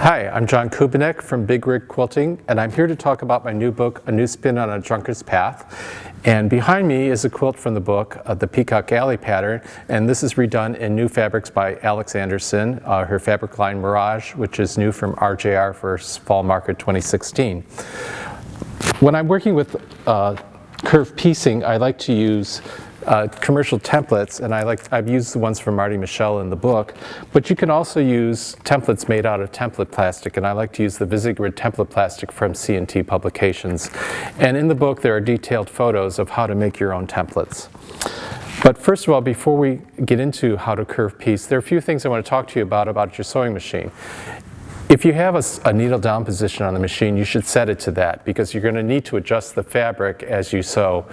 Hi, I'm John Kubiniec from Big Rig Quilting, and I'm here to talk about my new book, A New Spin on a Drunkard's Path. And behind me is a quilt from the book, the Peacock Alley pattern, and this is redone in new fabrics by Alex Anderson, her fabric line Mirage, which is new from RJR for Fall Market 2016. When I'm working with curve piecing, I like to use commercial templates, and I've used the ones from Marty Michelle in the book, but you can also use templates made out of template plastic, and I like to use the Visigrid template plastic from C&T Publications. And in the book there are detailed photos of how to make your own templates. But first of all, before we get into how to curve piece, there are a few things I want to talk to you about your sewing machine. If you have a needle down position on the machine, you should set it to that, because you're going to need to adjust the fabric as you sew,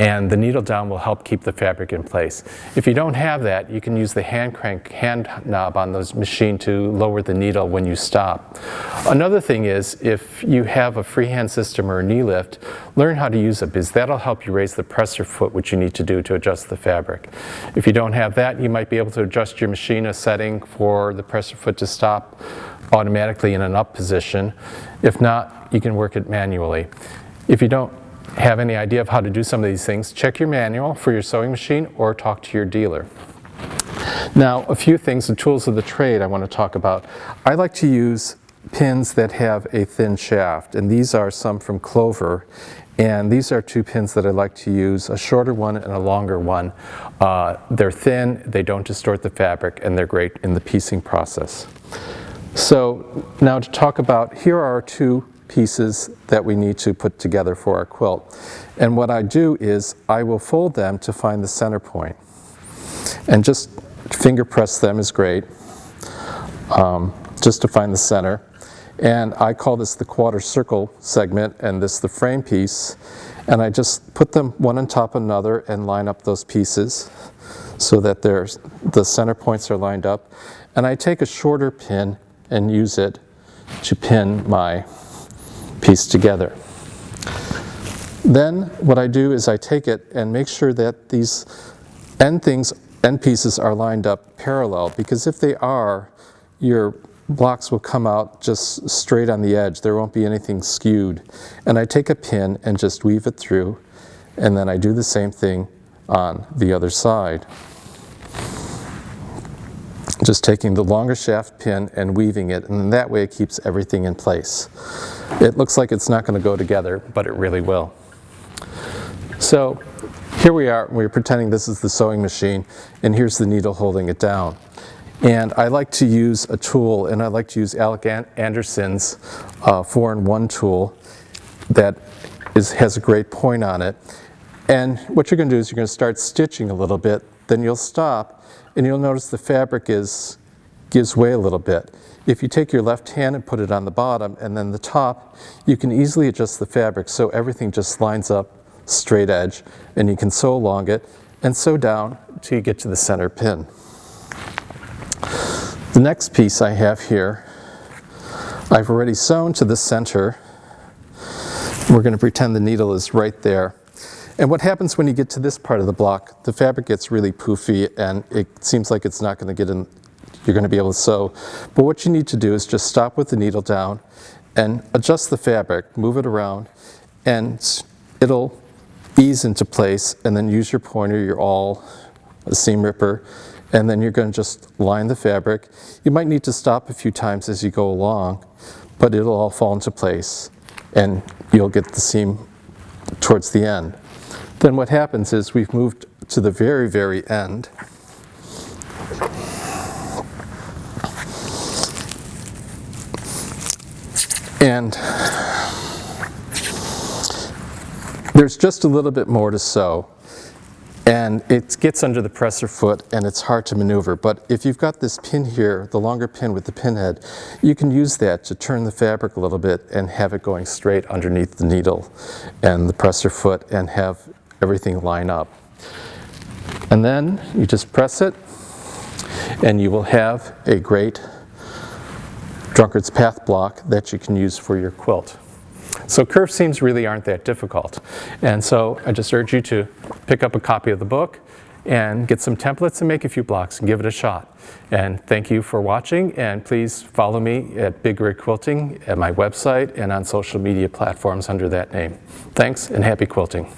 and the needle down will help keep the fabric in place. If you don't have that, you can use the hand knob on the machine to lower the needle when you stop. Another thing is, if you have a freehand system or a knee lift, learn how to use it, because that'll help you raise the presser foot, which you need to do to adjust the fabric. If you don't have that, you might be able to adjust your machine a setting for the presser foot to stop automatically in an up position. If not, you can work it manually. If you don't have any idea of how to do some of these things, check your manual for your sewing machine or talk to your dealer. Now, a few things, the tools of the trade I want to talk about. I like to use pins that have a thin shaft, and these are some from Clover. And these are two pins that I like to use, a shorter one and a longer one. They're thin, they don't distort the fabric, and they're great in the piecing process. So now to talk about, here are our two pieces that we need to put together for our quilt. And what I do is I will fold them to find the center point. And just finger press them is great, just to find the center. And I call this the quarter circle segment and this the frame piece. And I just put them one on top of another and line up those pieces so that the center points are lined up. And I take a shorter pin and use it to pin my piece together. Then what I do is I take it and make sure that these end pieces are lined up parallel, because if they are, your blocks will come out just straight on the edge. There won't be anything skewed. And I take a pin and just weave it through, and then I do the same thing on the other side. Just taking the longer shaft pin and weaving it, and that way it keeps everything in place. It looks like it's not going to go together, but it really will. So here we are, we're pretending this is the sewing machine, and here's the needle holding it down. And I like to use a tool, and I like to use Alex Anderson's 4-in-1 tool that has a great point on it. And what you're going to do is you're going to start stitching a little bit, then you'll stop, and you'll notice the fabric gives way a little bit. If you take your left hand and put it on the bottom and then the top, you can easily adjust the fabric so everything just lines up straight edge, and you can sew along it and sew down till you get to the center pin. The next piece I have here, I've already sewn to the center. We're going to pretend the needle is right there. And what happens when you get to this part of the block, the fabric gets really poofy and it seems like it's not going to get in, you're going to be able to sew. But what you need to do is just stop with the needle down and adjust the fabric, move it around, and it'll ease into place, and then use your pointer, your awl, a seam ripper, and then you're going to just line the fabric. You might need to stop a few times as you go along, but it'll all fall into place and you'll get the seam towards the end. Then what happens is we've moved to the very, very end. And there's just a little bit more to sew. And it gets under the presser foot and it's hard to maneuver. But if you've got this pin here, the longer pin with the pin head, you can use that to turn the fabric a little bit and have it going straight underneath the needle and the presser foot and have everything line up. And then you just press it and you will have a great Drunkard's Path block that you can use for your quilt. So curve seams really aren't that difficult. And so I just urge you to pick up a copy of the book and get some templates and make a few blocks and give it a shot. And thank you for watching, and please follow me at Big Rig Quilting at my website and on social media platforms under that name. Thanks, and happy quilting.